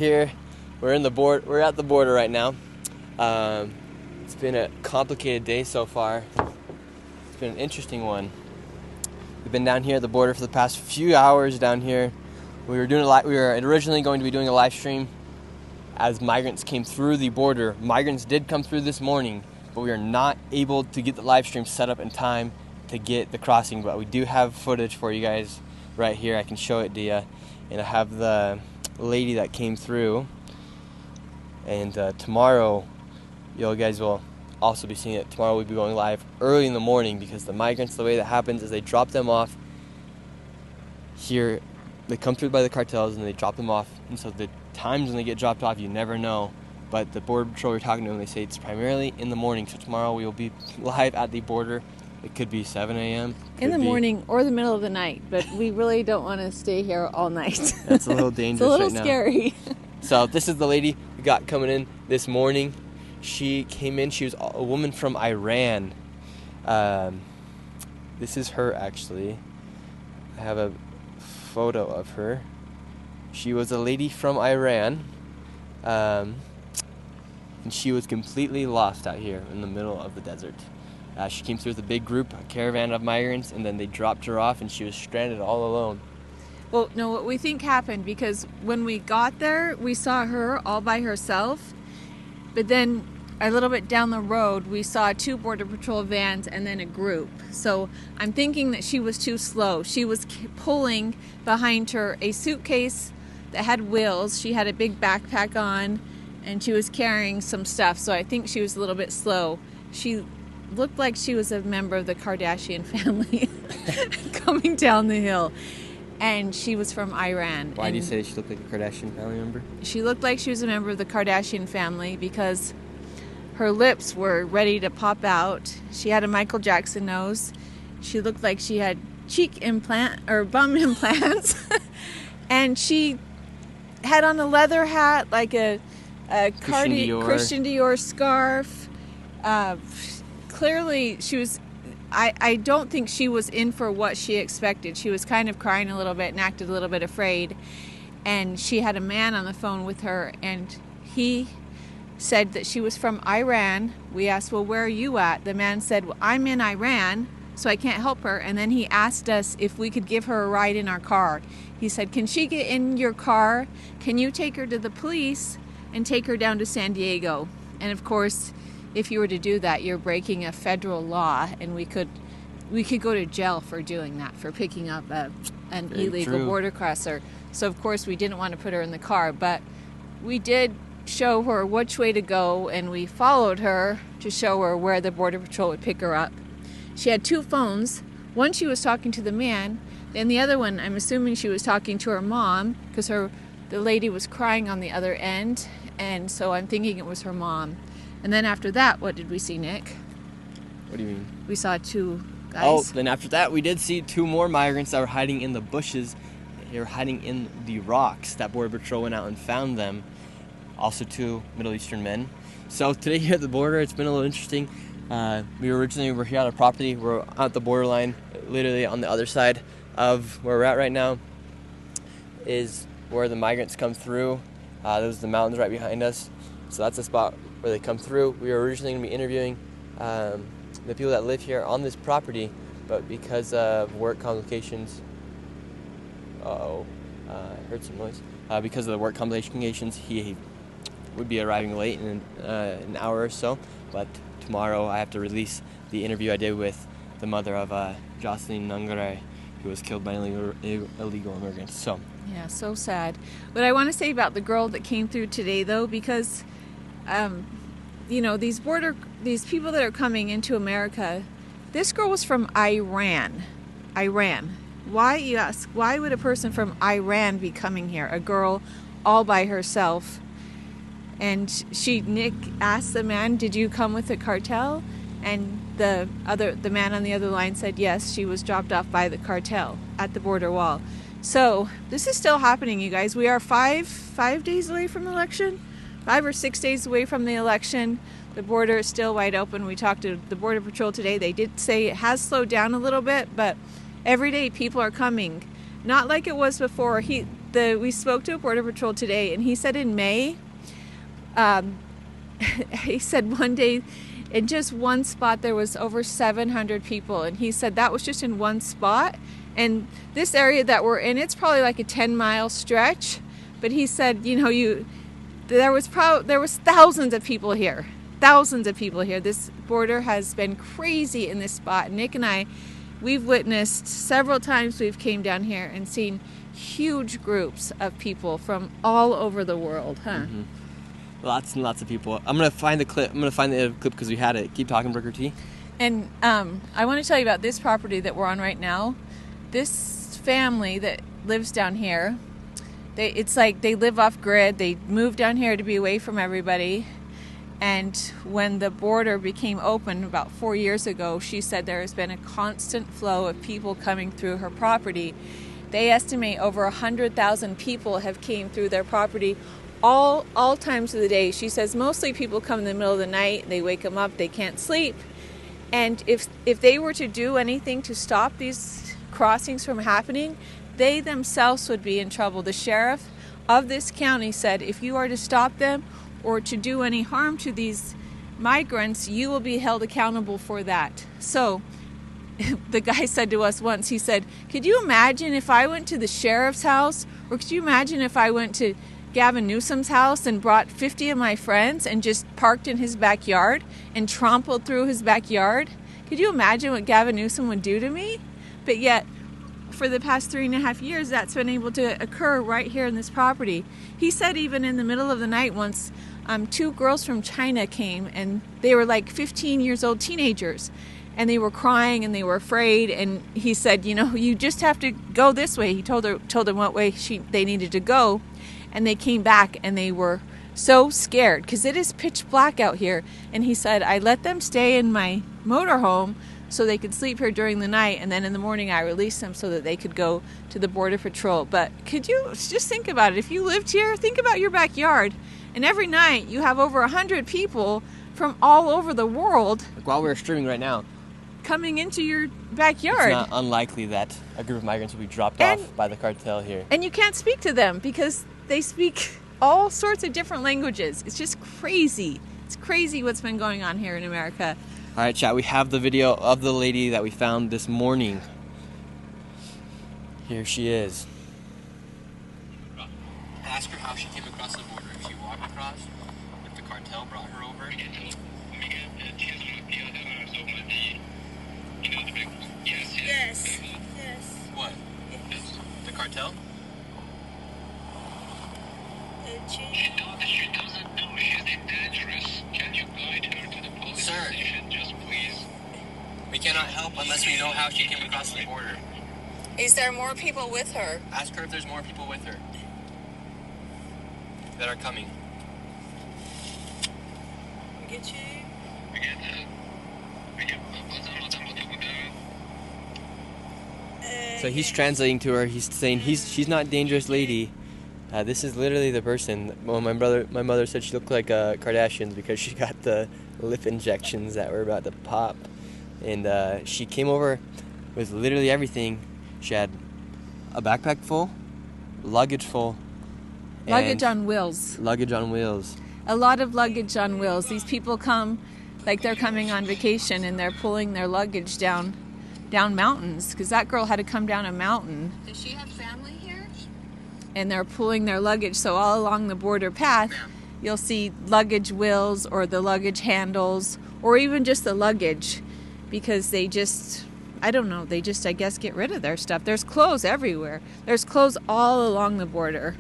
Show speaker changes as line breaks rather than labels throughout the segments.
Here, we're at the border right now. It's been a complicated day so far. It's been an interesting one. We've been down here at the border for the past few hours down here. We were originally going to be doing a live stream as migrants came through the border. Migrants did come through this morning, but we are not able to get the live stream set up in time to get the crossing. But we do have footage for you guys right here. I can show it to you, and I have the lady that came through. And tomorrow, you guys will also be seeing it. Tomorrow we'll be going live early in the morning because the migrants, the way that happens is they drop them off here. They come through by the cartels and they drop them off. And so the times when they get dropped off, you never know. But the Border Patrol we're talking to them, they say it's primarily in the morning. So tomorrow we will be live at the border. It could be 7 a.m.
In the morning or the middle of the night, but we really don't want to stay here all night.
That's a little dangerous
right now.
It's
a little scary.
So this is the lady we got coming in this morning. She came in, she was a woman from Iran. This is her actually. I have a photo of her. She was a lady from Iran. And she was completely lost out here in the middle of the desert. She came through with a big group, a caravan of migrants, and then they dropped her off and she was stranded all alone.
Well, no, what we think happened, because when we got there, we saw her all by herself, but then a little bit down the road, we saw 2 Border Patrol vans and then a group. So I'm thinking that she was too slow. She was pulling behind her a suitcase that had wheels. She had a big backpack on, and she was carrying some stuff, so I think she was a little bit slow. She looked like she was a member of the Kardashian family coming down the hill. And she was from Iran.
Why do you say she looked like a Kardashian family member?
She looked like she was a member of the Kardashian family because her lips were ready to pop out. She had a Michael Jackson nose. She looked like she had cheek implant or bum implants. And she had on a leather hat, like a Christian Dior scarf. Clearly, she was. I don't think she was in for what she expected. She was kind of crying a little bit and acted a little bit afraid. And she had a man on the phone with her, and he said that she was from Iran. We asked, well, where are you at? The man said, well, I'm in Iran, so I can't help her. And then he asked us if we could give her a ride in our car. He said, can she get in your car? Can you take her to the police and take her down to San Diego? And of course, if you were to do that, you're breaking a federal law, and we could go to jail for doing that, for picking up an illegal border crosser. So of course we didn't want to put her in the car, but we did show her which way to go, and we followed her to show her where the Border Patrol would pick her up. She had 2 phones. One, she was talking to the man, and the other one, I'm assuming she was talking to her mom, because the lady was crying on the other end, and so I'm thinking it was her mom. And then after that, what did we see, Nick?
What do you mean?
We saw 2 guys.
Oh, then after that, we did see 2 more migrants that were hiding in the bushes. They were hiding in the rocks. That Border Patrol went out and found them. Also 2 Middle Eastern men. So today here at the border, it's been a little interesting. We originally were here on a property. We're at the borderline, literally on the other side of where we're at right now is where the migrants come through. Those are the mountains right behind us. So that's the spot where they come through. We were originally going to be interviewing the people that live here on this property, but because of work complications, I heard some noise. Because of the work complications, he would be arriving late in an hour or so. But tomorrow I have to release the interview I did with the mother of Jocelyn Nangare, who was killed by an illegal immigrant. So
yeah, so sad. What I want to say about the girl that came through today, though, because these people that are coming into America, this girl was from Iran. Why, you ask, why would a person from Iran be coming here? A girl all by herself. And Nick asked the man, did you come with the cartel? And the man on the other line said, yes, she was dropped off by the cartel at the border wall. So this is still happening, you guys. We are five days away from the election. 5 or 6 days away from the election. The border is still wide open. We talked to the Border Patrol today. They did say it has slowed down a little bit, but every day people are coming. Not like it was before. we spoke to a Border Patrol today, and he said in May, he said one day in just one spot there was over 700 people, and he said that was just in one spot. And this area that we're in, it's probably like a 10-mile stretch, but he said, you know, there was thousands of people here. This border has been crazy in this spot. Nick and I, we've witnessed several times we've came down here and seen huge groups of people from all over the world, huh?
Mm-hmm. Lots and lots of people. I'm gonna find the clip. Because we had it. Keep talking, Brooker T.
And I want to tell you about this property that we're on right now. This family that lives down here, it's like they live off grid. They moved down here to be away from everybody. And when the border became open about 4 years ago, she said there has been a constant flow of people coming through her property. They estimate over 100,000 people have came through their property all times of the day. She says mostly people come in the middle of the night. They wake them up. They can't sleep. And if they were to do anything to stop these crossings from happening, they themselves would be in trouble. The sheriff of this county said if you are to stop them or to do any harm to these migrants, you will be held accountable for that. So the guy said to us once, he said, could you imagine if I went to the sheriff's house, or could you imagine if I went to Gavin Newsom's house and brought 50 of my friends and just parked in his backyard and trampled through his backyard? Could you imagine what Gavin Newsom would do to me? But yet, for the past 3.5 years, that's been able to occur right here in this property. He said even in the middle of the night once, 2 girls from China came, and they were like 15 years old teenagers, and they were crying and they were afraid. And he said, you know, you just have to go this way. He told them what way they needed to go, and they came back and they were so scared because it is pitch black out here. And he said, I let them stay in my motorhome so they could sleep here during the night, and then in the morning I released them so that they could go to the Border Patrol. But could you just think about it? If you lived here, think about your backyard, and every night you have over 100 people from all over the world,
Like while we're streaming right now,
coming into your backyard.
it's not unlikely that a group of migrants will be dropped off by the cartel here.
And you can't speak to them because they speak all sorts of different languages. It's just crazy. It's crazy what's been going on here in America.
All right, chat, we have the video of the lady that we found this morning. Here she is. Ask her how she came across the border. If she walked across, if the cartel brought her over.
Yes.
What? The cartel?
She doesn't know. She's dangerous. Can you guide her to the police station, just please?
We cannot help unless we know how she came across the border.
Is there more people with her?
Ask her if there's more people with her that are coming.
We get
So he's translating to her. He's saying she's not a dangerous lady. This is literally the person. Well, my mother said she looked like Kardashians because she got the lip injections that were about to pop, and she came over with literally everything. She had a backpack full, luggage full,
Luggage on wheels.
Luggage on wheels.
A lot of luggage on wheels. These people come like they're coming on vacation and they're pulling their luggage down mountains, because that girl had to come down a mountain.
Does she have family here?
And they're pulling their luggage. So all along the border path, you'll see luggage wheels or the luggage handles, or even just the luggage, because they just, I don't know, they just, I guess, get rid of their stuff. There's clothes everywhere. There's clothes all along the border.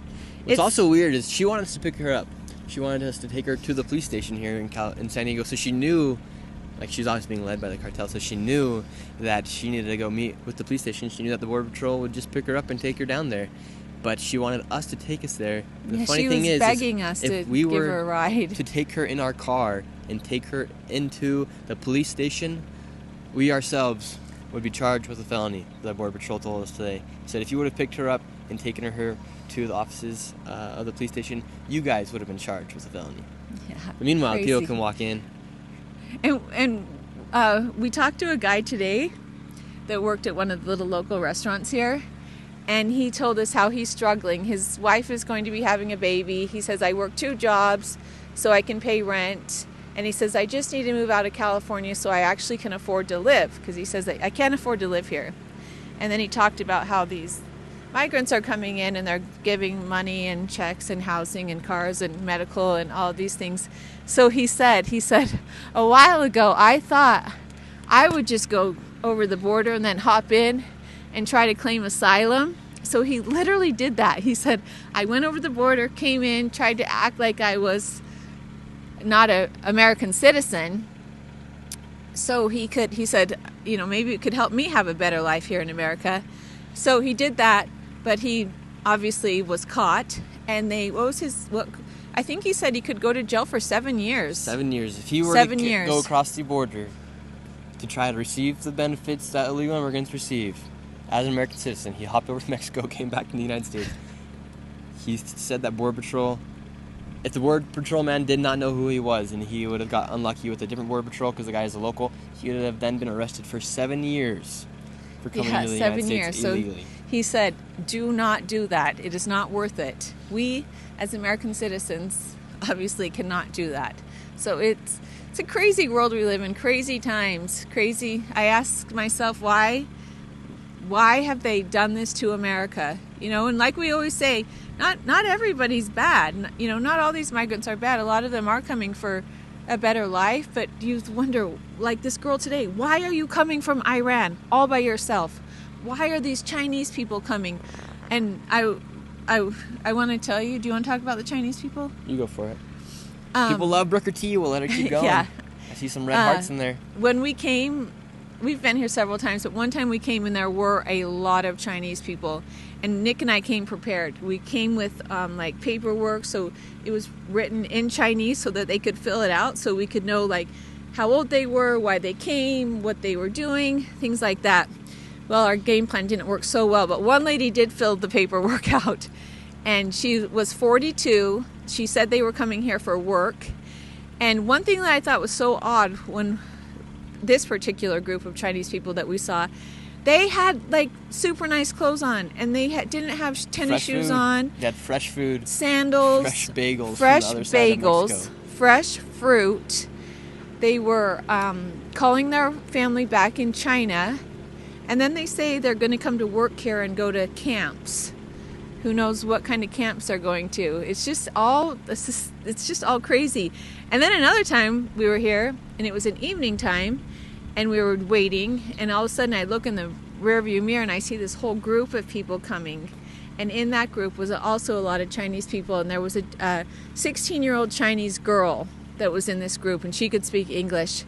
What's also weird is she wanted us to pick her up. She wanted us to take her to the police station here in San Diego. So she knew, like, she's always being led by the cartel, so she knew that she needed to go meet with the police station. She knew that the Border Patrol would just pick her up and take her down there. But she wanted us to take us there. The funny thing is,
begging us to
if we
give
were
her a ride,
to take her in our car and take her into the police station, we ourselves would be charged with a felony. The Border Patrol told us today. He said if you would have picked her up and taken her to the offices of the police station, you guys would have been charged with a felony.
yeah.
But meanwhile,
Crazy.
people can walk in.
And we talked to a guy today that worked at one of the little local restaurants here, And he told us how he's struggling. His wife is going to be having a baby. He says, I work 2 jobs so I can pay rent. And he says, I just need to move out of California so I actually can afford to live. Because he says, I can't afford to live here. And then he talked about how these migrants are coming in and they're giving money and checks and housing and cars and medical and all these things. So he said, a while ago, I thought I would just go over the border and then hop in and try to claim asylum. So he literally did that. He said, I went over the border, came in, tried to act like I was not an American citizen. So he said, maybe it could help me have a better life here in America. So he did that, but he obviously was caught. And I think he said he could go to jail for 7 years.
7 years. If he were to go across the border to try to receive the benefits that illegal immigrants receive, as an American citizen, he hopped over to Mexico, came back to the United States. He said that Border Patrol, if the Border Patrol man did not know who he was and he would have got unlucky with a different Border Patrol because the guy is a local, he would have then been arrested for 7 years for coming into the United States illegally.
So he said, do not do that. It is not worth it. We, as American citizens, obviously cannot do that. So it's a crazy world we live in, crazy times, crazy. I ask myself, why have they done this to America? And like we always say, not everybody's bad. Not all these migrants are bad. A lot of them are coming for a better life, but you wonder, like this girl today, why are you coming from Iran all by yourself? Why are these Chinese people coming? And I want to tell you, do you want to talk about the Chinese people?
You go for it. People love Brooker T. We'll let her keep going.
Yeah.
I see some red hearts in there.
When we came, we've been here several times, but one time we came and there were a lot of Chinese people. And Nick and I came prepared. We came with paperwork, so it was written in Chinese so that they could fill it out, so we could know how old they were, why they came, what they were doing, things like that. Well, our game plan didn't work so well, but one lady did fill the paperwork out, and she was 42. She said they were coming here for work. And one thing that I thought was so odd when this particular group of Chinese people that we saw, they had super nice clothes on, and they didn't have tennis shoes on.
They had fresh food,
sandals,
fresh bagels, from the other side of Mexico.
Fresh fruit. They were calling their family back in China, and then they say they're going to come to work here and go to camps. Who knows what kind of camps they're going to? It's just all crazy. And then another time we were here, and it was an evening time, and we were waiting, and all of a sudden I look in the rearview mirror and I see this whole group of people coming. And in that group was also a lot of Chinese people, and there was a 16-year-old Chinese girl that was in this group, and she could speak English.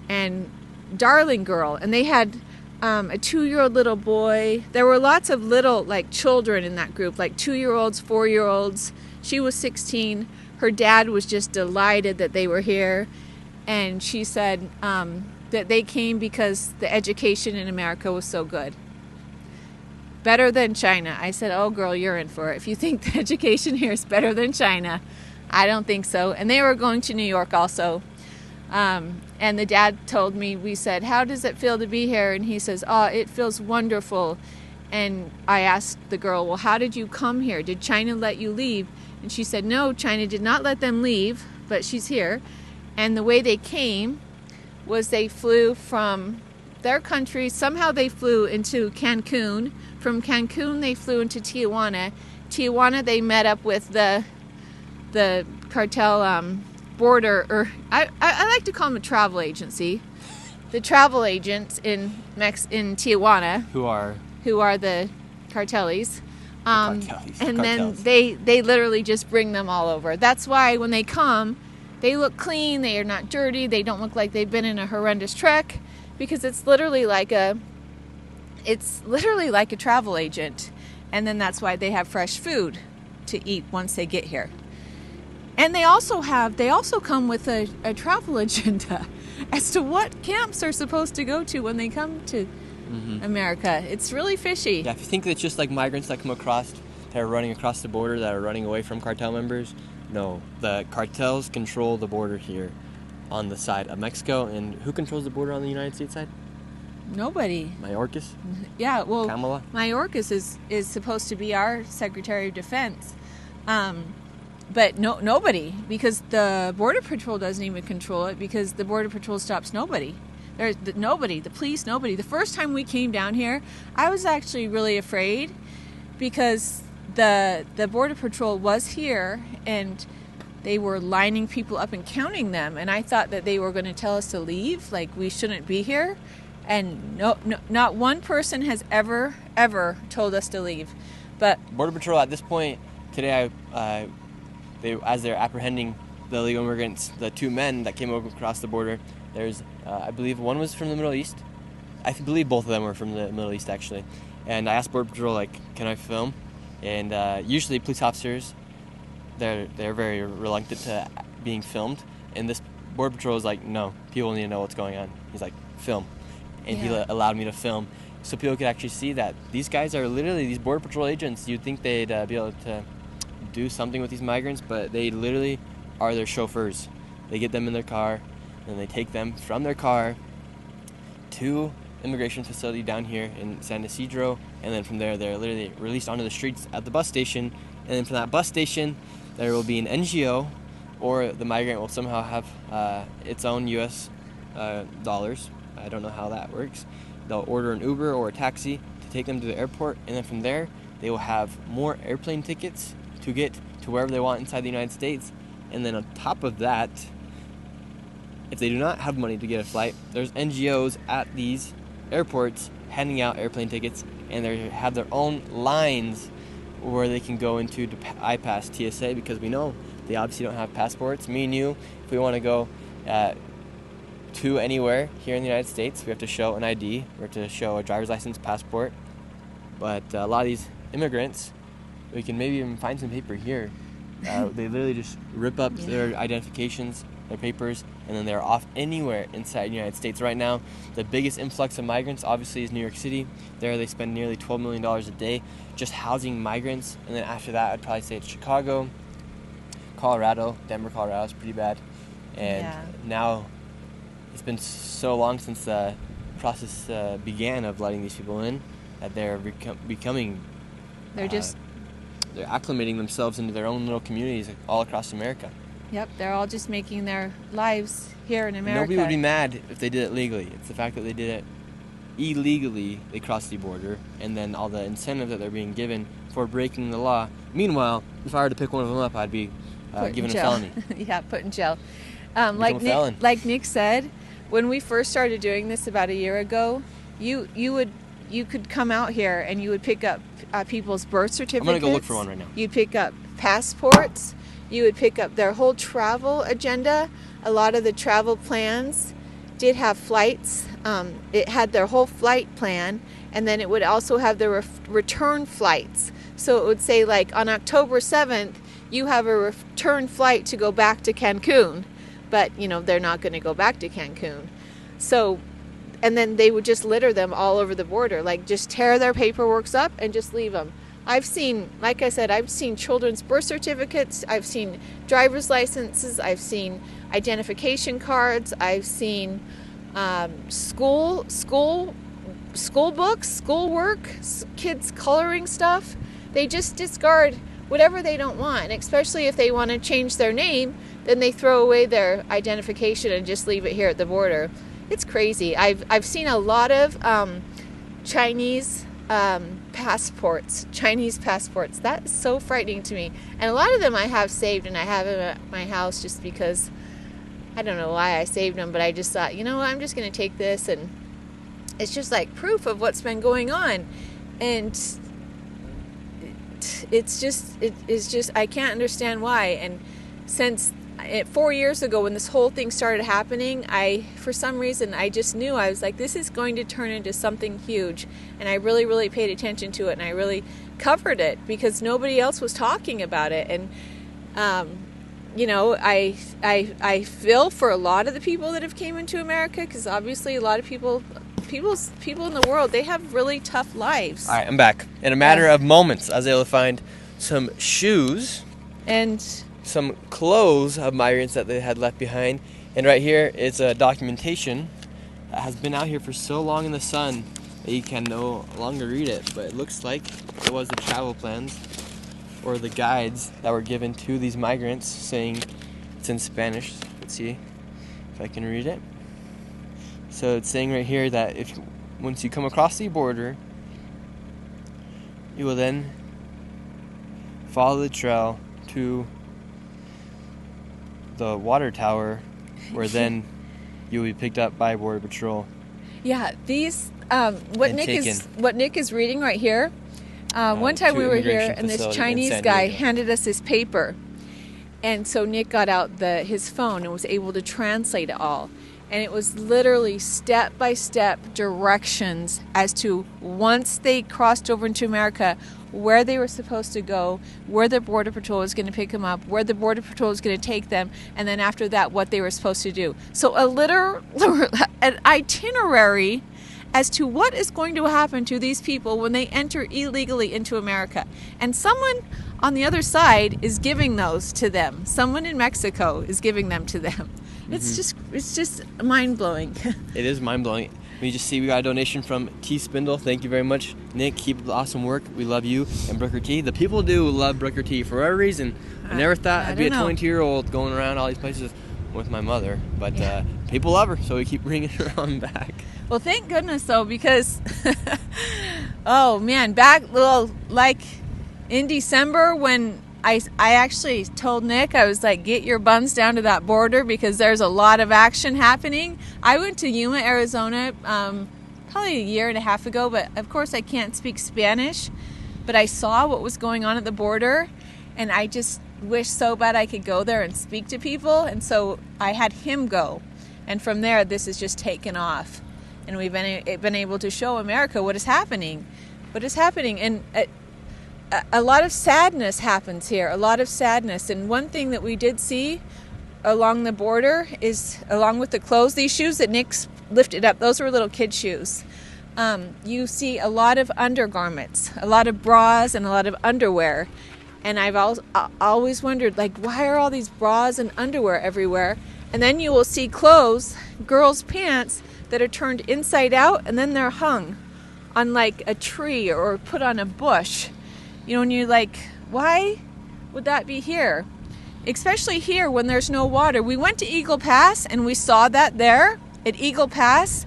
And darling girl. And they had a 2-year-old little boy. There were lots of little children in that group, 2-year-olds, 4-year-olds. She was 16. Her dad was just delighted that they were here, and she said that they came because the education in America was so good. Better than China. I said, oh girl, you're in for it. If you think the education here is better than China, I don't think so. And they were going to New York also. And the dad told me, we said, how does it feel to be here? And he says, oh, it feels wonderful. And I asked the girl, well, how did you come here? Did China let you leave? And she said, no, China did not let them leave, but she's here. And the way they came was they flew from their country. Somehow they flew into Cancun. From Cancun, they flew into Tijuana. Tijuana, they met up with the cartel border, or I like to call them a travel agency. The travel agents in Tijuana, who are the cartels. Then they literally just bring them all over. That's why when they come, they look clean, they are not dirty, they don't look like they've been in a horrendous trek, because it's literally like a travel agent. And then that's why they have fresh food to eat once they get here. And they also come with a travel agenda as to what camps they're supposed to go to when they come to America. It's really fishy.
Yeah, if you think it's just like migrants that come across, that are running across the border, that are running away from cartel members, no. The cartels control the border here on the side of Mexico. And who controls the border on the United States side?
Nobody.
Mayorkas?
Yeah, well,
Kamala?
Mayorkas is supposed to be our Secretary of Defense. But nobody, because the Border Patrol doesn't even control it, because the Border Patrol stops nobody. There's nobody, the police, nobody. The first time we came down here, I was actually really afraid because the Border Patrol was here and they were lining people up and counting them, and I thought that they were going to tell us to leave, like we shouldn't be here. And no, not one person has ever told us to leave. But
Border Patrol at this point today, as they're apprehending the illegal immigrants, the two men that came over across the border, there's, I believe one was from the Middle East. I believe both of them were from the Middle East, actually. And I asked Border Patrol, like, can I film? And usually police officers, they're very reluctant to being filmed. And this Border Patrol is like, no, people need to know what's going on. He's like, film. And he allowed me to film so people could actually see that these guys are literally these Border Patrol agents. You'd think they'd be able to do something with these migrants, but they literally are their chauffeurs. They get them in their car, and they take them from their car to immigration facility down here in San Ysidro, and then from there they're literally released onto the streets at the bus station, and then from that bus station there will be an NGO, or the migrant will somehow have its own U.S. Dollars. I don't know how that works. They'll order an Uber or a taxi to take them to the airport, and then from there they will have more airplane tickets to get to wherever they want inside the United States. And then on top of that, if they do not have money to get a flight, there's NGOs at these airports handing out airplane tickets, and they have their own lines where they can go into to bypass TSA, because we know they obviously don't have passports. Me and you, if we want to go to anywhere here in the United States, we have to show an ID. We have to show a driver's license, passport. But a lot of these immigrants, we can maybe even find some paper here. They literally just rip up their identifications, their papers, and then they're off anywhere inside the United States. Right now, the biggest influx of migrants obviously is New York City. There they spend nearly $12 million a day just housing migrants. And then after that, I'd probably say it's Chicago, Colorado. Denver, Colorado is pretty bad. And now it's been so long since the process began of letting these people in that they're becoming... They're acclimating themselves into their own little communities all across America.
Yep, they're all just making their lives here in America.
Nobody would be mad if they did it legally. It's the fact that they did it illegally, they crossed the border, and then all the incentive that they're being given for breaking the law. Meanwhile, if I were to pick one of them up, I'd be given a felony.
Yeah, put in jail. Like Nick said, when we first started doing this about a year ago, you could come out here and you would pick up people's birth certificates.
I'm going to go look for one right now.
You'd pick up passports. You would pick up their whole travel agenda. A lot of the travel plans did have flights. It had their whole flight plan, and then it would also have the return flights. So it would say, like, on October 7th, you have a return flight to go back to Cancun. But, they're not going to go back to Cancun. So... And then they would just litter them all over the border, like just tear their paperwork up and just leave them. I've seen children's birth certificates, I've seen driver's licenses, I've seen identification cards, I've seen school books, schoolwork, kids' coloring stuff. They just discard whatever they don't want, and especially if they want to change their name, then they throw away their identification and just leave it here at the border. It's crazy. I've seen a lot of Chinese passports. That is so frightening to me. And a lot of them I have saved, and I have them at my house just because I don't know why I saved them, but I just thought, I'm just going to take this, and it's just like proof of what's been going on. And it's just I can't understand why. And since 4 years ago, when this whole thing started happening, for some reason, I just knew. I was like, this is going to turn into something huge. And I really, really paid attention to it, and I really covered it because nobody else was talking about it. And, I feel for a lot of the people that have came into America, because obviously a lot of people in the world, they have really tough lives.
All right, I'm back. In a matter of moments, I was able to find some shoes
and
some clothes of migrants that they had left behind, and right here is a documentation that has been out here for so long in the sun that you can no longer read it. But it looks like it was the travel plans or the guides that were given to these migrants, saying it's in Spanish. Let's see if I can read it. So it's saying right here that once you come across the border, you will then follow the trail to the water tower, where then you will be picked up by Border Patrol.
Yeah, these what Nick is reading right here. One time
to
we were here,
immigration
and this
facility in
Chinese
San
guy
Diego.
handed us his paper, and so Nick got out his phone and was able to translate it all. And it was literally step-by-step directions as to, once they crossed over into America, where they were supposed to go, where the Border Patrol was going to pick them up, where the Border Patrol was going to take them, and then after that, what they were supposed to do. So an itinerary as to what is going to happen to these people when they enter illegally into America. And someone on the other side is giving those to them. Someone in Mexico is giving them to them. It's just mind-blowing.
It is mind-blowing. We just see we got a donation from T. Spindle. Thank you very much, Nick. Keep up the awesome work. We love you and Brooker T. The people do love Brooker T for whatever reason. I never thought I'd be a 22-year-old going around all these places with my mother, but people love her, so we keep bringing her on back.
Well, thank goodness though, because oh man, back like in December when I actually told Nick, I was like, get your buns down to that border because there's a lot of action happening. I went to Yuma, Arizona, probably a year and a half ago, but of course I can't speak Spanish, but I saw what was going on at the border, and I just wish so bad I could go there and speak to people, and so I had him go, and from there this has just taken off, and we've been able to show America what is happening, and a lot of sadness happens here, a lot of sadness. And one thing that we did see along the border is, along with the clothes, these shoes that Nick's lifted up, those were little kid shoes. You see a lot of undergarments, a lot of bras and a lot of underwear. And I've always wondered, like, why are all these bras and underwear everywhere? And then you will see clothes, girls' pants, that are turned inside out, and then they're hung on like a tree or put on a bush. You know, and you're like, why would that be here? Especially here when there's no water. We went to Eagle Pass and we saw that there. At Eagle Pass,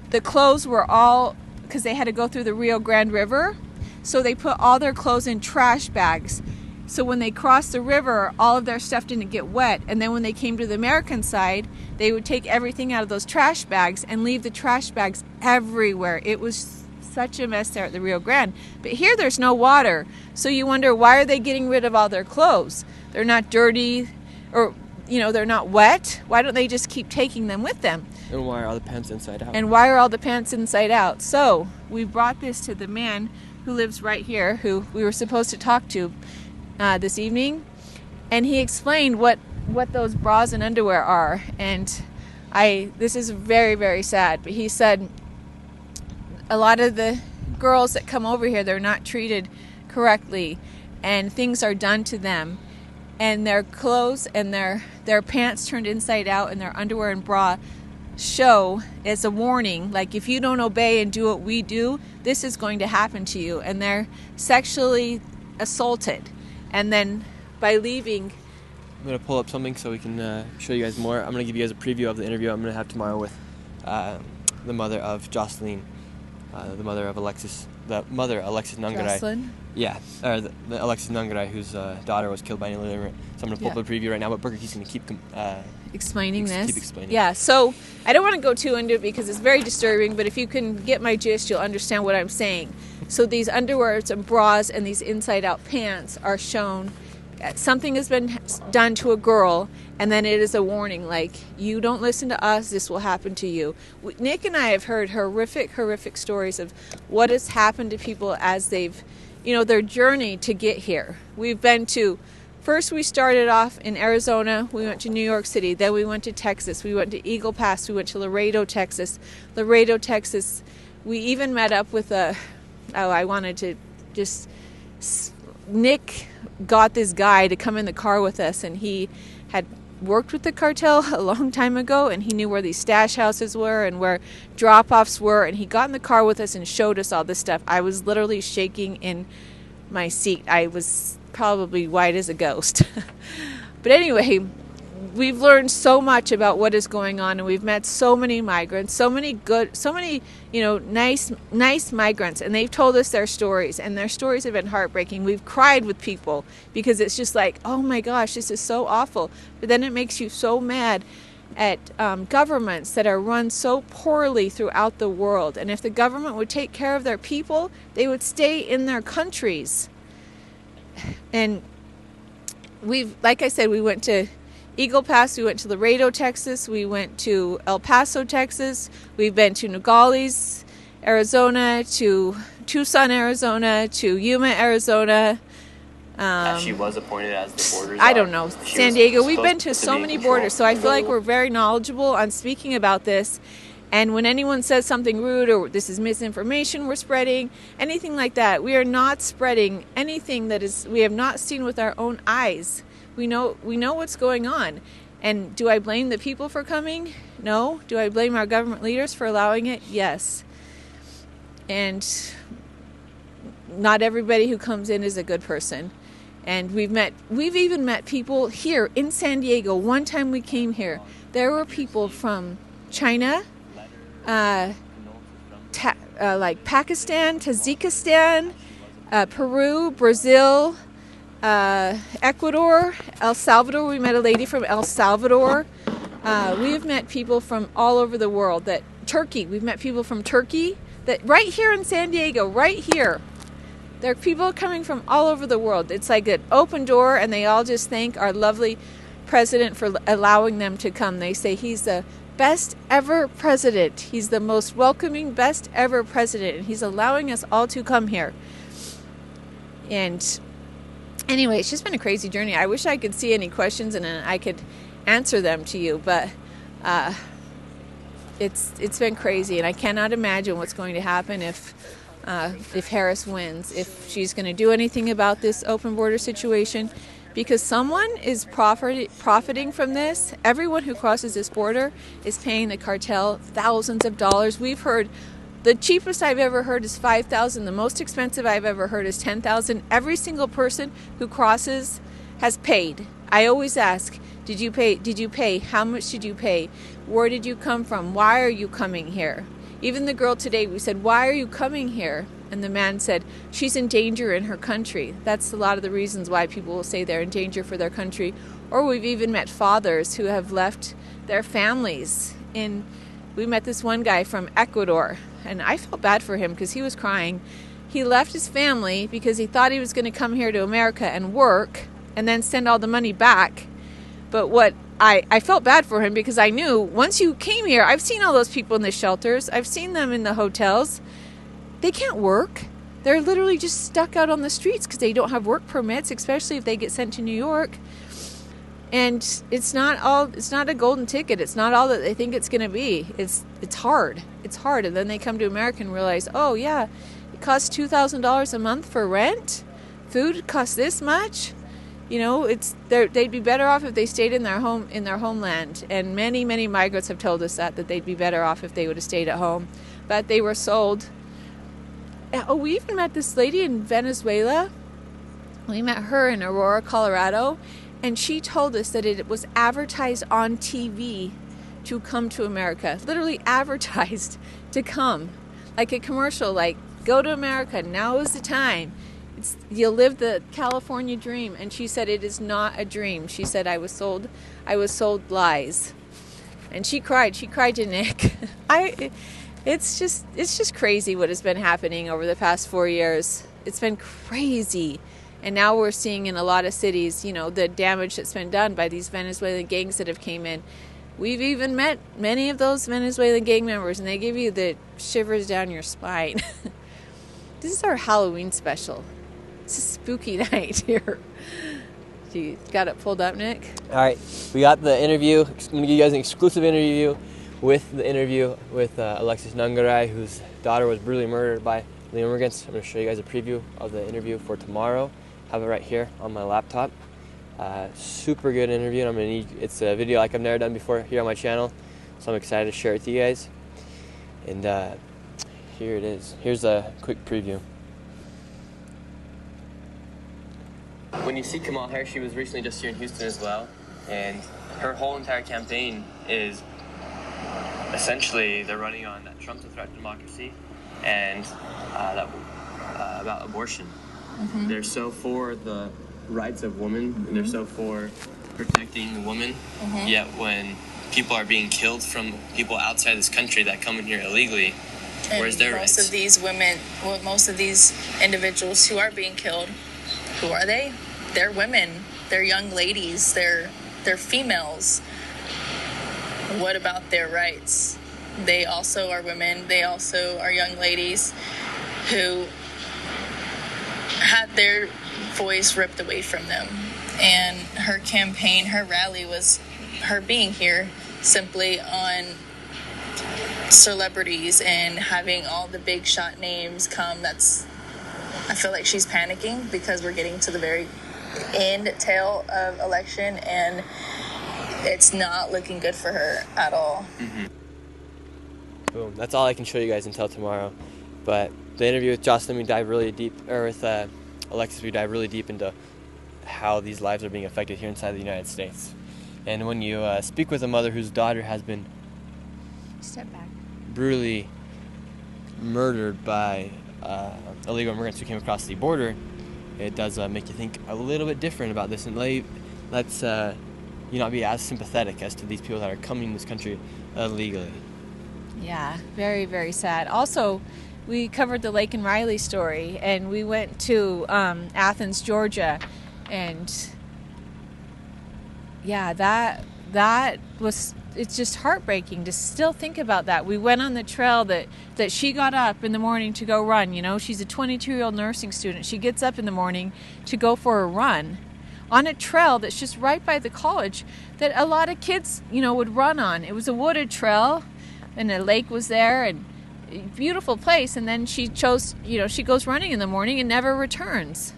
the clothes were all, because they had to go through the Rio Grande River, so they put all their clothes in trash bags. So when they crossed the river, all of their stuff didn't get wet. And then when they came to the American side, they would take everything out of those trash bags and leave the trash bags everywhere. It was such a mess there at the Rio Grande. But here there's no water. So you wonder, why are they getting rid of all their clothes? They're not dirty, or, you know, they're not wet. Why don't they just keep taking them with them?
And why are all the pants inside out?
And why are all the pants inside out? So we brought this to the man who lives right here, who we were supposed to talk to this evening. And he explained what those bras and underwear are. And this is very, very sad. But he said, a lot of the girls that come over here, they're not treated correctly, and things are done to them, and their clothes and their pants turned inside out, and their underwear and bra show as a warning, like, if you don't obey and do what we do, this is going to happen to you. And they're sexually assaulted, and then by leaving,
I'm going to pull up something so we can show you guys more. I'm going to give you guys a preview of the interview I'm going to have tomorrow with the mother of Jocelyn. The mother of Alexis Nungaray.
Jocelyn?
Yeah, or the Alexis Nungaray, whose daughter was killed by an illegal immigrant. So I'm going to pull up a preview right now, but Brooker T's going to keep
explaining this.
Keep explaining.
Yeah, so I don't want to go too into it because it's very disturbing, but if you can get my gist, you'll understand what I'm saying. So these underwears and bras and these inside-out pants are shown. Something has been done to a girl, and then it is a warning, like, you don't listen to us, this will happen to you. Nick and I have heard horrific stories of what has happened to people as they've, their journey to get here. We've been to, first we started off in Arizona, we went to New York City, then we went to Texas, we went to Eagle Pass, we went to Laredo, Texas, we even met up with Nick got this guy to come in the car with us, and he had worked with the cartel a long time ago, and he knew where these stash houses were and where drop-offs were, and he got in the car with us and showed us all this stuff. I was literally shaking in my seat. I was probably white as a ghost. But anyway, we've learned so much about what is going on, and we've met so many migrants, so many nice migrants, and they've told us their stories, and their stories have been heartbreaking. We've cried with people because it's just like, oh my gosh, this is so awful. But then it makes you so mad at governments that are run so poorly throughout the world. And if the government would take care of their people, they would stay in their countries. And like I said, we went to Eagle Pass, we went to Laredo, Texas, we went to El Paso, Texas, we've been to Nogales, Arizona, to Tucson, Arizona, to Yuma, Arizona.
She was appointed as the border.
I don't know, San Diego. We've been to so many borders, so I feel like we're very knowledgeable on speaking about this. And when anyone says something rude or this is misinformation we're spreading, anything like that, we are not spreading anything that we have not seen with our own eyes. We know what's going on. And do I blame the people for coming? No. Do I blame our government leaders for allowing it? Yes. And not everybody who comes in is a good person. And we've even met people here in San Diego. One time we came here, there were people from China, like Pakistan, Tajikistan, Peru, Brazil, Ecuador, El Salvador. We met a lady from El Salvador. We have met people from all over the world. Turkey. We've met people from Turkey. That right here in San Diego, right here. There are people coming from all over the world. It's like an open door, and they all just thank our lovely president for allowing them to come. They say he's the best ever president. He's the most welcoming, best ever president, and he's allowing us all to come here. And anyway, it's just been a crazy journey. I wish I could see any questions and I could answer them to you, but it's been crazy, and I cannot imagine what's going to happen if Harris wins, if she's going to do anything about this open border situation, because someone is profiting from this. Everyone who crosses this border is paying the cartel thousands of dollars. We've heard the cheapest I've ever heard is $5,000. The most expensive I've ever heard is $10,000. Every single person who crosses has paid. I always ask, did you pay? Did you pay? How much did you pay? Where did you come from? Why are you coming here? Even the girl today, we said, why are you coming here? And the man said, she's in danger in her country. That's a lot of the reasons why people will say they're in danger for their country. Or we've even met fathers who have left their families. We met this one guy from Ecuador, and I felt bad for him because he was crying. He left his family because he thought he was going to come here to America and work and then send all the money back. But I felt bad for him because I knew once you came here, I've seen all those people in the shelters. I've seen them in the hotels. They can't work. They're literally just stuck out on the streets because they don't have work permits, especially if they get sent to New York. And it's not a golden ticket. It's not all that they think it's going to be. It's hard. It's hard. And then they come to America and realize, oh yeah, it costs $2,000 a month for rent. Food costs this much. You know, they'd be better off if they stayed in their homeland. And many, many migrants have told us that they'd be better off if they would have stayed at home. But they were sold. Oh, we even met this lady in Venezuela. We met her in Aurora, Colorado. And she told us that it was advertised on TV to come to America. Literally advertised to come. Like a commercial, like, go to America, now is the time. You'll live the California dream. And she said it is not a dream. She said I was sold lies. And she cried to Nick. It's just crazy what has been happening over the past 4 years. It's been crazy. And now we're seeing in a lot of cities, you know, the damage that's been done by these Venezuelan gangs that have came in. We've even met many of those Venezuelan gang members, and they give you the shivers down your spine. This is our Halloween special. It's a spooky night here. You got it pulled up, Nick?
All right, we got the interview. I'm going to give you guys an exclusive interview with Alexis Nangaray, whose daughter was brutally murdered by the immigrants. I'm going to show you guys a preview of the interview for tomorrow. Have it right here on my laptop. Super good interview, and it's a video like I've never done before here on my channel, so I'm excited to share it with you guys. And here it is. Here's a quick preview. When you see Kamala Harris, she was recently just here in Houston as well, and her whole entire campaign is essentially they're running on that Trump's a threat to democracy and about abortion. Mm-hmm. They're so for the rights of women, mm-hmm. and they're so for protecting the woman, mm-hmm. yet when people are being killed from people outside this country that come in here illegally,
and
where's their rights?
Most of these women, well, most of these individuals who are being killed, who are they? They're women. They're young ladies. They're females. What about their rights? They also are women. They also are young ladies who had their voice ripped away from them. And her campaign, her rally was her being here simply on celebrities and having all the big shot names come. I feel like she's panicking because we're getting to the very tail of election, and it's not looking good for her at all.
Mm-hmm. Boom. That's all I can show you guys until tomorrow. But the interview with Jocelyn, we dive really deep, or with Alexis, we dive really deep into how these lives are being affected here inside the United States. And when you speak with a mother whose daughter has been brutally murdered by illegal immigrants who came across the border, it does make you think a little bit different about this, and let's you not be as sympathetic as to these people that are coming to this country illegally.
Yeah, very, very sad. Also, we covered the Lake and Riley story, and we went to Athens, Georgia, and yeah, that was, it's just heartbreaking to still think about that. We went on the trail that she got up in the morning to go run. You know, she's a 22-year-old nursing student. She gets up in the morning to go for a run on a trail that's just right by the college that a lot of kids, you know, would run on. It was a wooded trail, and a lake was there, and a beautiful place. And then she chose, you know, she goes running in the morning and never returns,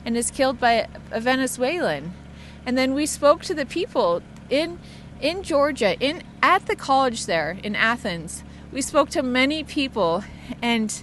and is killed by a Venezuelan. And then we spoke to the people in Georgia, at the college there in Athens. We spoke to many people, and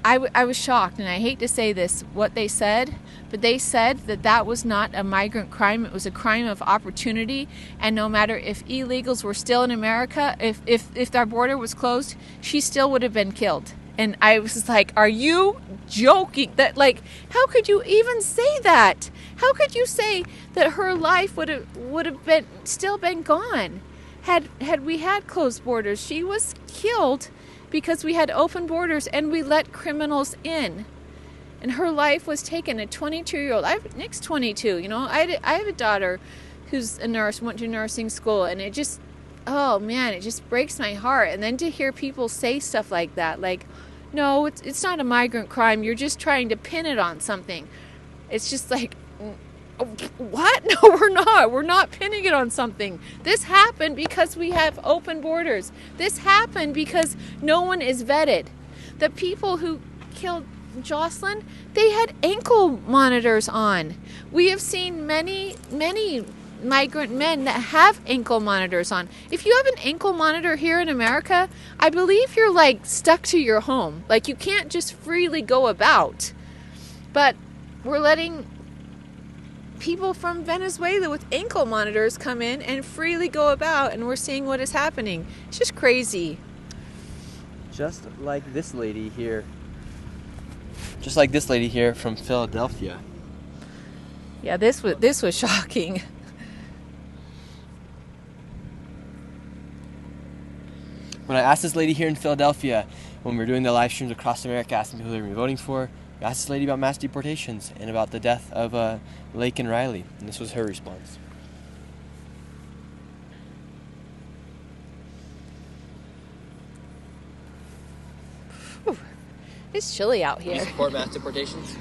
I was shocked, and I hate to say this, what they said, but they said that was not a migrant crime. It was a crime of opportunity, and no matter if illegals were still in America, if our border was closed, she still would have been killed. And I was like, are you joking? That, like, how could you even say that? How could you say that her life would have been still been gone had we had closed borders? She was killed because we had open borders and we let criminals in. And her life was taken. A 22-year-old. Nick's 22. You know, I have a daughter who's a nurse, went to nursing school, and it just, oh man, it just breaks my heart. And then to hear people say stuff like that, like, no, it's not a migrant crime. You're just trying to pin it on something. It's just like, what? No, we're not. We're not pinning it on something. This happened because we have open borders. This happened because no one is vetted. The people who killed Jocelyn, they had ankle monitors on. We have seen many migrant men that have ankle monitors on. If you have an ankle monitor here in America, I believe you're like stuck to your home. Like, you can't just freely go about. But we're letting people from Venezuela with ankle monitors come in and freely go about, and we're seeing what is happening. It's just crazy.
Just like this lady here. Just like this lady here from Philadelphia.
Yeah, this was shocking.
When I asked this lady here in Philadelphia, when we were doing the live streams across America, asking people who they were voting for, I asked this lady about mass deportations and about the death of Lake and Riley, and this was her response.
Whew. It's chilly out
Do you
here.
support mass deportations?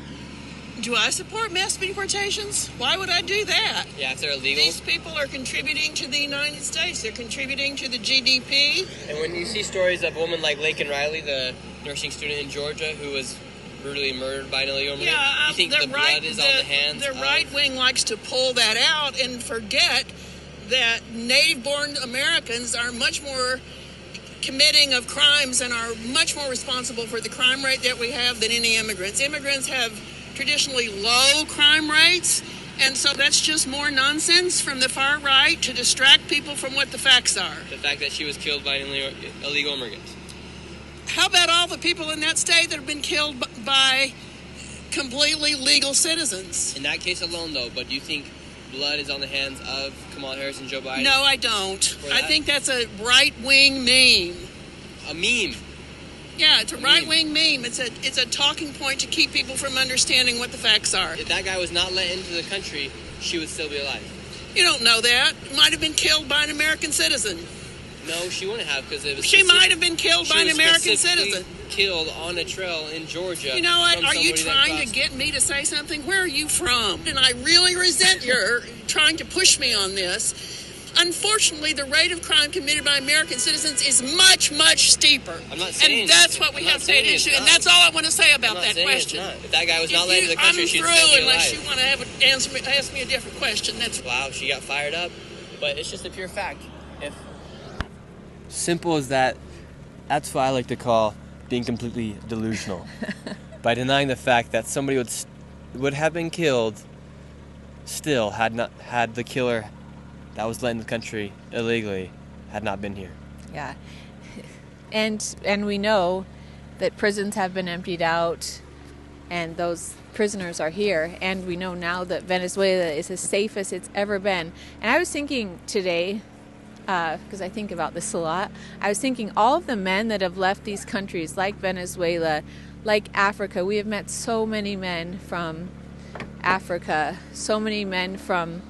Do I support mass deportations? Why would I do that?
Yeah, if they're illegal.
These people are contributing to the United States. They're contributing to the GDP.
And when you see stories of a woman like Lake and Riley, the nursing student in Georgia who was brutally murdered by an illegal immigrant?
Yeah,
you think the blood is on the hands
the
of...
right wing likes to pull that out and forget that native-born Americans are much more committing of crimes and are much more responsible for the crime rate that we have than any immigrants. Immigrants have traditionally low crime rates, and so that's just more nonsense from the far right to distract people from what the facts are.
The fact that she was killed by an illegal immigrant.
How about all the people in that state that have been killed by completely legal citizens?
In that case alone, though, but do you think blood is on the hands of Kamala Harris and Joe Biden?
No, I don't. I think that's a right-wing meme.
A meme?
Yeah, it's a right-wing meme. It's a talking point to keep people from understanding what the facts are.
If that guy was not let into the country, she would still be alive.
You don't know that. Might have been killed by an American citizen.
No, she wouldn't have, because it was...
She might have been killed by an American citizen.
Killed on a trail in Georgia.
You know what? Are you trying to get me to say something? Where are you from? And I really resent your trying to push me on this. Unfortunately, the rate of crime committed by American citizens is much, much steeper.
I'm not saying...
And that's what we have to say issue. And that's all I want to say about that question.
If that guy was not let into the country, she'd still be alive.
Unless you want to ask me a different question. That's...
Wow, she got fired up. But it's just a pure fact. Simple as that. That's what I like to call being completely delusional. By denying the fact that somebody would have been killed still had the killer that was let in the country illegally had not been here.
Yeah. And we know that prisons have been emptied out and those prisoners are here, and we know now that Venezuela is as safe as it's ever been. And I was thinking today, because I think about this a lot, I was thinking all of the men that have left these countries like Venezuela, like Africa. We have met so many men from Africa, so many men from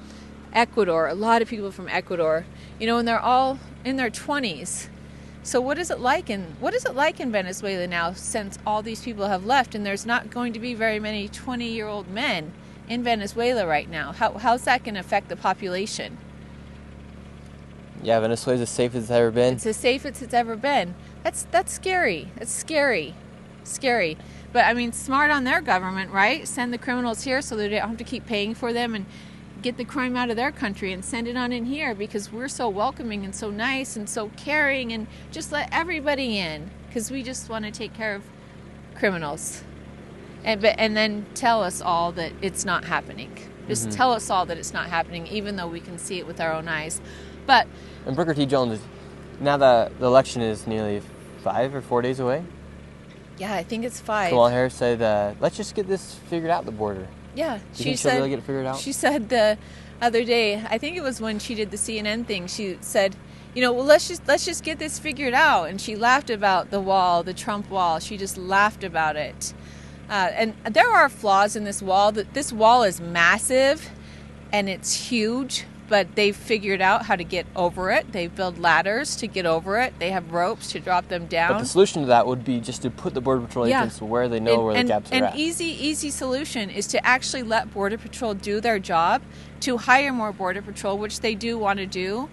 Ecuador, a lot of people from Ecuador, and they're all in their 20s. So what is it like in Venezuela now, since all these people have left and there's not going to be very many 20-year-old men in Venezuela right now? How's that going to affect the population?
Yeah, Venezuela's as safe as it's ever been.
It's as safe as it's ever been. That's scary. That's scary. Scary. But, I mean, smart on their government, right? Send the criminals here so they don't have to keep paying for them and get the crime out of their country and send it on in here because we're so welcoming and so nice and so caring, and just let everybody in because we just want to take care of criminals. And then tell us all that it's not happening. Just tell us all that it's not happening, even though we can see it with our own eyes. But...
And Booker T. Jones, now that the election is nearly 5 or 4 days away.
Yeah, I think it's 5.
Kamala Harris said, let's just get this figured out at the border.
Yeah.
She said, really get it figured out?
She said the other day, I think it was when she did the CNN thing, she said, well, let's just get this figured out. And she laughed about the wall, the Trump wall. She just laughed about it. And there are flaws in this wall. This wall is massive and it's huge, but they've figured out how to get over it. They build ladders to get over it. They have ropes to drop them down.
But the solution to that would be just to put the Border Patrol agents where they know where the gaps are at.
An easy solution is to actually let Border Patrol do their job, to hire more Border Patrol, which they do want to do,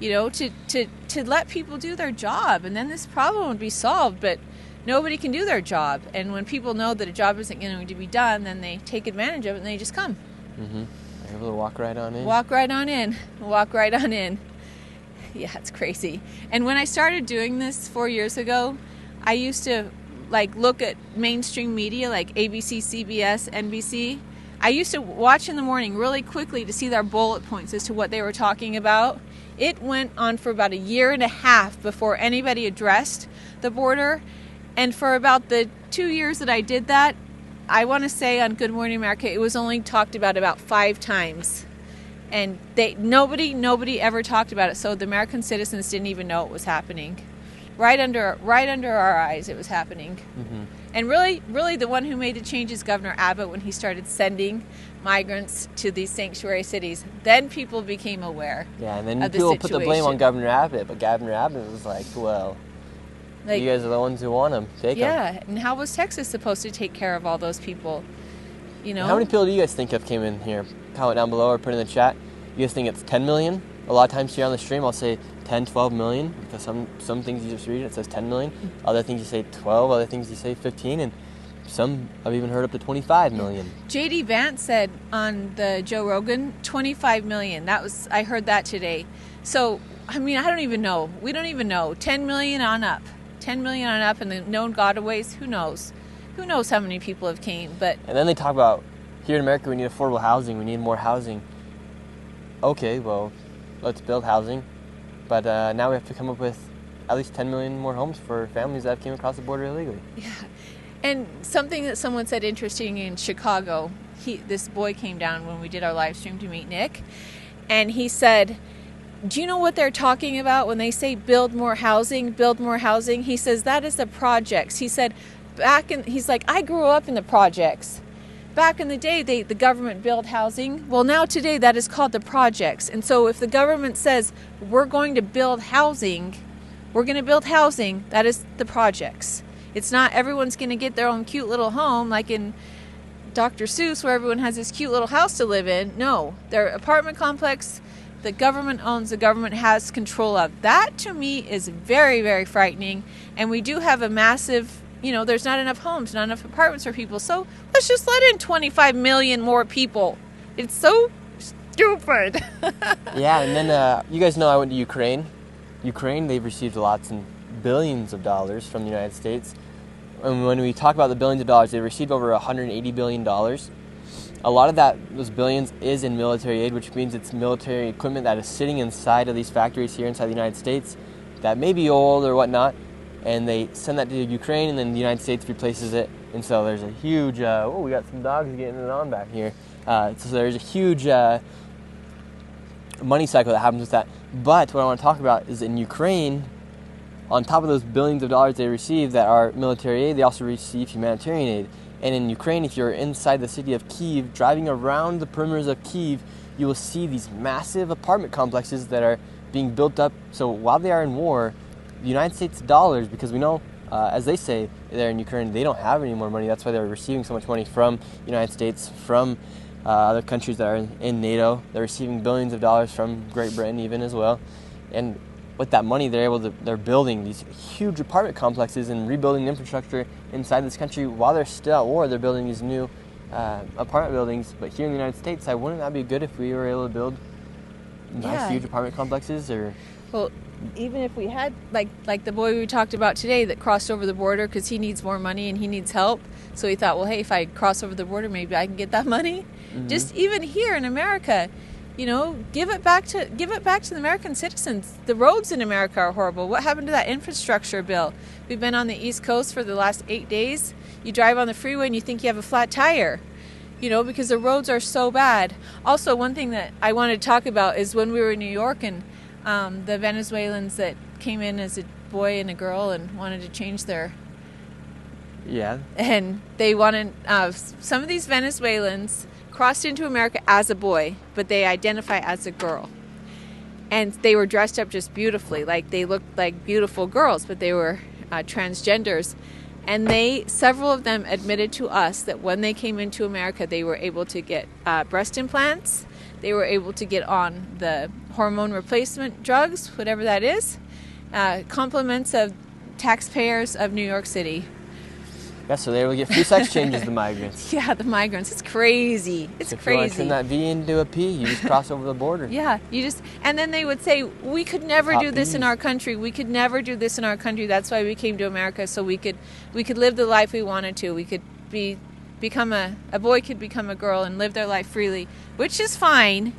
to let people do their job. And then this problem would be solved, but nobody can do their job. And when people know that a job isn't going to be done, then they take advantage of it and they just come.
Mm-hmm. Able to walk right on in.
Walk right on in. Yeah, it's crazy. And when I started doing this 4 years ago, I used to look at mainstream media like ABC, CBS, NBC. I used to watch in the morning really quickly to see their bullet points as to what they were talking about. It went on for about 1.5 years before anybody addressed the border. And for about the 2 years that I did that, I want to say on Good Morning America, it was only talked about 5 times. And nobody ever talked about it. So the American citizens didn't even know it was happening. Right under our eyes, it was happening. Mm-hmm. And really the one who made the change is Governor Abbott when he started sending migrants to these sanctuary cities. Then people became aware.
Yeah, and then people put the blame on Governor Abbott. But Governor Abbott was like, well... you guys are the ones who want them. Take them.
Yeah, and how was Texas supposed to take care of all those people?
How many people do you guys think have came in here? Comment down below or put in the chat. You guys think it's 10 million? A lot of times here on the stream I'll say 10, 12 million. Because some things you just read it says 10 million. Other things you say 12. Other things you say 15. And Some I've even heard up to 25 million.
J.D. Vance said on the Joe Rogan, 25 million. I heard that today. So, I mean, I don't even know. We don't even know. 10 million on up. 10 million on up in the known gotaways. Who knows? Who knows how many people have came? But
And then they talk about, here in America, we need affordable housing. We need more housing. Okay, well, let's build housing. But now we have to come up with at least 10 million more homes for families that came across the border illegally.
yeah. And something that someone said interesting in Chicago, this boy came down when we did our live stream to meet Nick, and he said, do you know what they're talking about when they say build more housing, build more housing? He says that is the projects. He said he's like, I grew up in the projects. Back in the day, the government built housing. Well, now today that is called the projects. And so if the government says we're going to build housing, that is the projects. It's not everyone's going to get their own cute little home like in Dr. Seuss where everyone has this cute little house to live in. No, their apartment complex, the government owns, the government has control of. That to me is very, very frightening. And we do have a massive, there's not enough homes, not enough apartments for people. So let's just let in 25 million more people. It's so stupid.
Yeah, and then you guys know I went to Ukraine. Ukraine, they've received lots and billions of dollars from the United States. And when we talk about the billions of dollars, they received over $180 billion. A lot of those billions is in military aid, which means it's military equipment that is sitting inside of these factories here inside the United States that may be old or whatnot, and they send that to Ukraine, and then the United States replaces it. And so there's a huge, we got some dogs getting it on back here. So there's a huge money cycle that happens with that. But what I want to talk about is in Ukraine, on top of those billions of dollars they receive that are military aid, they also receive humanitarian aid. And in Ukraine, if you're inside the city of Kyiv, driving around the perimeters of Kyiv, you will see these massive apartment complexes that are being built up. So while they are in war, the United States dollars, because we know, as they say there in Ukraine, they don't have any more money. That's why they're receiving so much money from the United States, from other countries that are in NATO. They're receiving billions of dollars from Great Britain even as well. And with that money, they're building these huge apartment complexes and rebuilding the infrastructure inside this country. While they're still at war, they're building these new apartment buildings. But here in the United States, wouldn't that be good if we were able to build nice, huge apartment complexes? Or
well, even if we had, like the boy we talked about today that crossed over the border because he needs more money and he needs help. So he thought, well, hey, if I cross over the border, maybe I can get that money. Mm-hmm. Just even here in America, give it back to the American citizens. The roads in America are horrible. What happened to that infrastructure bill? We've been on the East Coast for the last 8 days. You drive on the freeway and you think you have a flat tire, because the roads are so bad. Also, one thing that I wanted to talk about is when we were in New York and the Venezuelans that came in as a boy and a girl and wanted to change their...
Yeah.
And they wanted... some of these Venezuelans crossed into America as a boy, but they identify as a girl. And they were dressed up just beautifully. Like, they looked like beautiful girls, but they were transgenders. And several of them admitted to us that when they came into America, they were able to get breast implants. They were able to get on the hormone replacement drugs, whatever that is. Compliments of taxpayers of New York City.
Yeah, so they will get free sex changes, the migrants.
Yeah, the migrants. It's crazy. It's
so if
crazy.
You want to turn that V into a P, you just cross over the border.
Yeah, and then they would say, we could never do this in our country. We could never do this in our country. That's why we came to America, so we could live the life we wanted to. We could become a boy could become a girl and live their life freely, which is fine,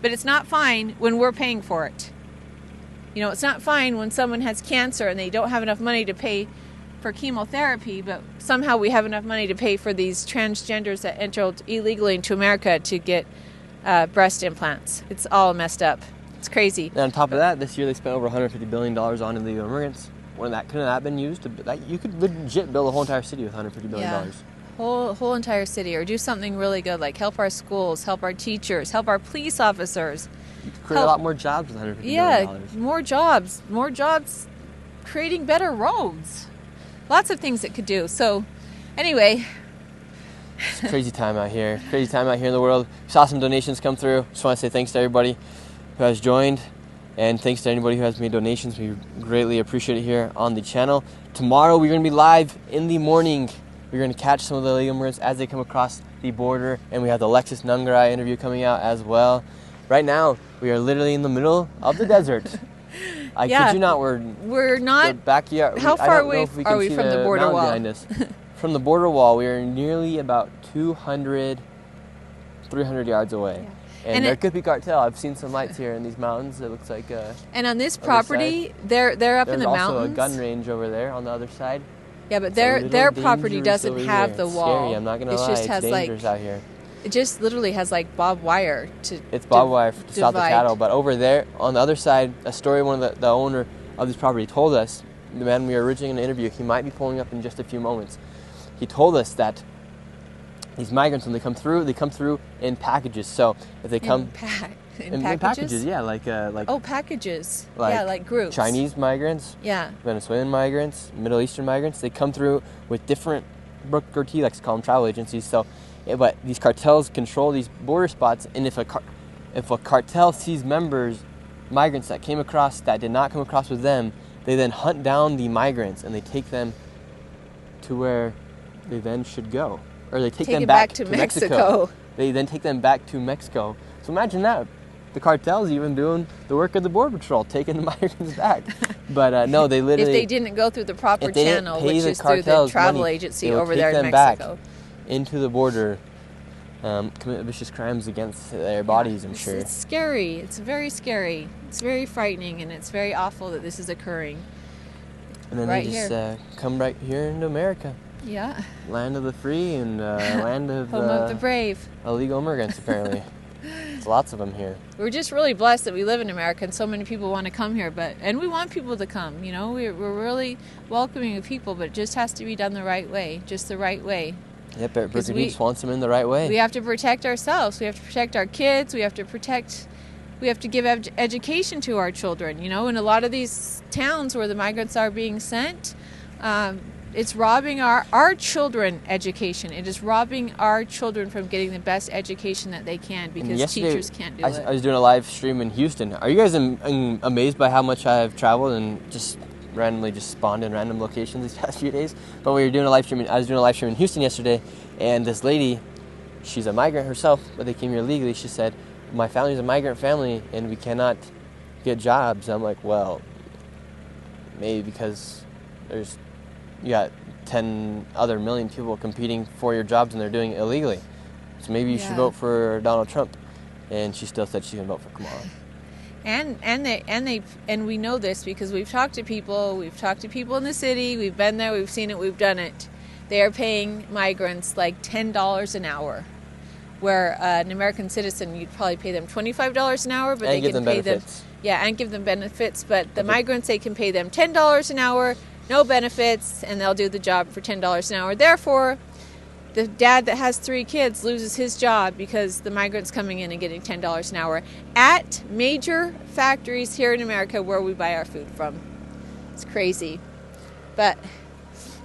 but it's not fine when we're paying for it. It's not fine when someone has cancer and they don't have enough money to pay for chemotherapy, but somehow we have enough money to pay for these transgenders that entered illegally into America to get breast implants. It's all messed up. It's crazy.
And on top of that, this year they spent over $150 billion on illegal immigrants. When that couldn't have been used, you could legit build a whole entire city with $150 billion.
Yeah. Whole entire city, or do something really good, like help our schools, help our teachers, help our police officers.
You could create a lot more jobs with $150 billion.
Yeah, more jobs, creating better roads. Lots of things it could do. So, anyway.
It's a crazy time out here. Crazy time out here in the world. Saw some donations come through. Just want to say thanks to everybody who has joined. And thanks to anybody who has made donations. We greatly appreciate it here on the channel. Tomorrow we're going to be live in the morning We're going to catch some of the illegal immigrants as they come across the border, and we have the Lexus Nungarai interview coming out as well. Right now, we are literally in the middle of the desert. I kid you not,
we're not.
the backyard.
How far away are we from the border wall?
Behind us. From the border wall, we are nearly about 200, 300 yards away.
Yeah.
And
And
there
it-
could be cartel. I've seen some lights here in these mountains. It looks like
And on this
other
property,
side.
they're up
there's
in the
also
mountains.
a gun range over there on the other side.
Yeah, but
It's a little
their property
dangerous
doesn't
over
have
here.
the
It's
wall.
Scary. I'm not gonna
It
lie.
just
It's
has
dangerous out here.
It just literally has like barbed wire to.
It's barbed wire to stop the
divide.
cattle. But over there, on the other side, a story one of the owner of this property told us, the man we were originally going to interview, he might be pulling up in just a few moments. He told us that these migrants, when they come through in packages. So if they come
In
in
packages?
yeah, like
Oh, packages.
like
Yeah, like groups.
Chinese migrants,
Yeah.
Venezuelan migrants, Middle Eastern migrants, they come through with different, Brooke T likes to call them travel agencies. So, but these cartels control these border spots, and if a cartel sees migrants that came across that did not come across with them, they then hunt down the migrants and they take them to where they then should go, or they take them
it
back,
back to
Mexico.
Mexico.
They then take them back to Mexico. So imagine that. The cartel's even doing the work of the Border Patrol, taking the migrants back. But no, they literally...
If they didn't go through the proper
if they didn't
channel,
pay
which
the
is through the
cartels
travel
money,
agency
they would
over
take
there in
them back
Mexico.
into the border, commit vicious crimes against their bodies, I'm sure.
It's scary. It's very scary. It's very frightening, and it's very awful that this is occurring.
And then
right
they just
here.
come right here into America.
Yeah.
Land of the free and land of,
Home of the brave.
illegal immigrants, apparently. There's lots of them here.
We're just really blessed that we live in America, and so many people want to come here. And we want people to come. You know, we're really welcoming of people, but it just has to be done the right way, just the right way.
Yep, Brittany
we-
just wants them in the right way.
We have to protect ourselves. We have to protect our kids. We have to give education to our children. You know, in a lot of these towns where the migrants are being sent, it's robbing our children education. It is robbing our children from getting the best education that they can,
And
because
yesterday,
teachers can't do
I
it.
was doing a live stream in Houston. Are you guys amazed by how much I have traveled and just randomly just spawned in random locations these past few days? But we were doing a live stream. I was doing a live stream in Houston yesterday, and this lady, she's a migrant herself, but they came here legally. She said, "My family's a migrant family, and we cannot get jobs." I'm like, well, maybe because you got 10 other million people competing for your jobs, and they're doing it illegally. So maybe you should
Yeah.
vote for Donald Trump. And she still said she's gonna vote for Kamala.
And we know this because we've talked to people. We've talked to people in the city. We've been there. We've seen it. We've done it. They are paying migrants like $10 an hour, where an American citizen, you'd probably pay them $25 an hour, but
And
they
give
can
them
pay
benefits.
them. Yeah, and give them benefits. But the migrants, they can pay them $10 an hour, no benefits, and they'll do the job for $10 an hour. Therefore, the dad that has 3 kids loses his job because the migrant's coming in and getting $10 an hour at major factories here in America where we buy our food from. It's crazy. But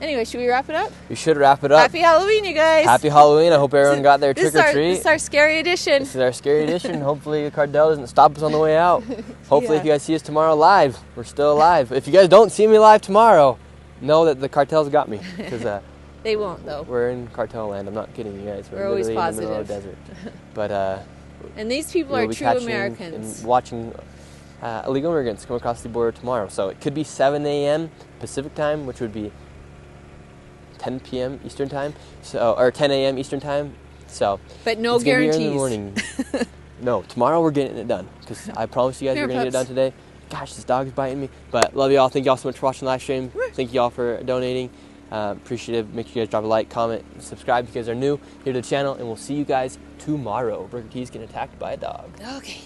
anyway, should we wrap it up?
We should wrap it up.
Happy Halloween, you guys.
Happy Halloween. I hope everyone got their trick or treat.
This is our scary edition.
This is our scary edition. Hopefully the cartel doesn't stop us on the way out. Hopefully
Yeah.
if you guys see us tomorrow live, we're still alive. If you guys don't see me live tomorrow, know that the cartel's got me. Because
They won't, though.
we're in cartel land. I'm not kidding you guys.
We're always
literally in the middle of the
positive.
desert. But
And these people
we'll
are
be
true
catching
Americans.
and watching illegal immigrants come across the border tomorrow. So it could be 7 a.m. Pacific time, which would be 10 p.m. Eastern time, or 10 a.m. Eastern time. So
But no
it's gonna be
guarantees.
here in the morning. No, tomorrow we're getting it done, because I promised you guys
Here,
we're gonna get it
pups.
done today. Gosh, this dog is biting me. But love y'all. Thank y'all so much for watching the live stream. Thank y'all for donating. Appreciative. Make sure you guys drop a like, comment, and subscribe if you guys are new here to the channel, and we'll see you guys tomorrow. Burger T's getting attacked by a dog.
Okay.